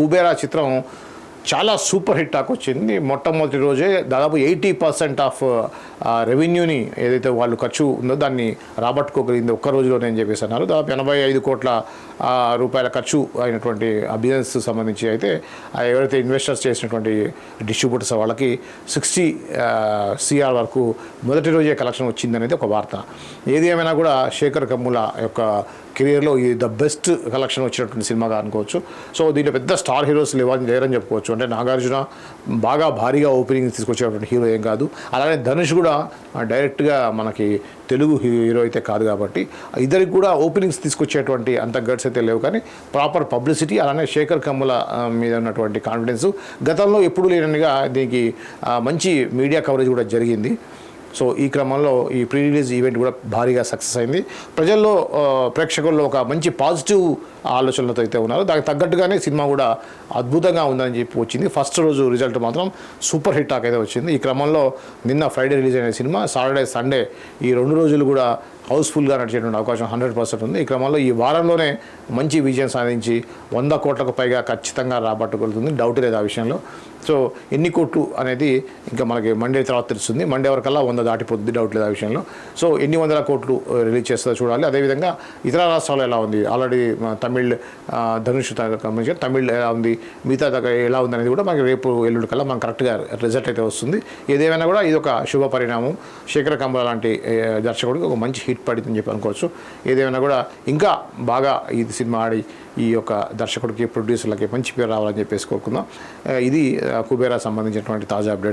కుబేరా చిత్రం చాలా super hit talk వచ్చింది. మొట్టమొదటి రోజే దాదాపు 80% ఆఫ్ రెవెన్యూని ఏదైతే వాళ్ళు ఖర్చు ఉందో దాన్ని రాబట్టుకోగలిగింది ఒక్క రోజులోనే అని చెప్పేసి అన్నారు. దాదాపు 85 కోట్ల రూపాయల ఖర్చు అయినటువంటి ఆ బిజినెస్ సంబంధించి అయితే ఎవరైతే ఇన్వెస్టర్స్ చేసినటువంటి డిస్ట్రిబ్యూటర్స్ వాళ్ళకి 60 CR వరకు మొదటి రోజే కలెక్షన్ వచ్చిందనేది ఒక వార్త. ఏది ఏమైనా కూడా శేఖర్ కమ్ముల యొక్క కెరియర్లో ఇది ద బెస్ట్ కలెక్షన్ వచ్చినటువంటి సినిమాగా అనుకోవచ్చు. సో దీంట్లో పెద్ద స్టార్ హీరోస్ లేరని చెప్పుకోవచ్చు. అంటే నాగార్జున బాగా భారీగా ఓపెనింగ్ తీసుకొచ్చేటువంటి హీరో ఏం కాదు. అలానే ధనుష్ కూడా డైరెక్ట్గా మనకి తెలుగు హీరో అయితే కాదు కాబట్టి ఇద్దరికి కూడా ఓపెనింగ్స్ తీసుకొచ్చేటువంటి అంత గట్స్ అయితే లేవు. కానీ ప్రాపర్ పబ్లిసిటీ అలానే శేఖర్ కమ్ముల మీద ఉన్నటువంటి కాన్ఫిడెన్స్ గతంలో ఎప్పుడూ లేననిగా దీనికి మంచి మీడియా కవరేజ్ కూడా జరిగింది. సో ఈ క్రమంలో ఈ ప్రీ రిలీజ్ ఈవెంట్ కూడా భారీగా సక్సెస్ అయింది. ప్రజల్లో ప్రేక్షకుల్లో ఒక మంచి పాజిటివ్ ఆలోచనలతో అయితే ఉన్నారు. దానికి తగ్గట్టుగానే సినిమా కూడా అద్భుతంగా ఉందని చెప్పి వచ్చింది. ఫస్ట్ రోజు రిజల్ట్ మాత్రం సూపర్ హిట్ టాక్ అయితే వచ్చింది. ఈ క్రమంలో నిన్న ఫ్రైడే రిలీజ్ అయిన సినిమా సాటర్డే సండే ఈ 2 రోజులు కూడా హౌస్ఫుల్గా నడిచేటువంటి అవకాశం 100% ఉంది. ఈ క్రమంలో ఈ వారంలోనే మంచి విజయం సాధించి 100 కోట్లకు పైగా ఖచ్చితంగా రాబట్టుకోగలుగుతుంది, డౌట్ లేదు ఆ విషయంలో. సో ఎన్ని కోట్లు అనేది ఇంకా మనకి మండే తర్వాత తెలుస్తుంది. మండే వరకల్లా 100 దాటిపోతుంది, డౌట్ లేదు ఆ విషయంలో. సో ఎన్ని వందల కోట్లు రిలీజ్ చేస్తుందో చూడాలి. అదేవిధంగా ఇతర రాష్ట్రాల్లో ఎలా ఉంది, ఆల్రెడీ తమిళ్ ధనుష్ సంబంధించి తమిళ్ ఎలా ఉంది, మిగతా ఎలా ఉంది అనేది కూడా మనకి రేపు ఎల్లుండి కల్లా మనకు కరెక్ట్గా రిజల్ట్ అయితే వస్తుంది. ఏదేమైనా కూడా ఇది ఒక శుభ పరిణామం. శేఖర్ కమ్ముల లాంటి దర్శకుడికి ఒక మంచి హిట్ పడిందని చెప్పి అనుకోవచ్చు. ఏదేమైనా కూడా ఇంకా బాగా ఈ సినిమా ఆడి ఈ యొక్క దర్శకుడికి ప్రొడ్యూసర్లకి మంచి పేరు రావాలని చెప్పేసి కోరుకుందాం. ఇది కుబేరా సంబంధించినటువంటి తాజా అప్డేట్.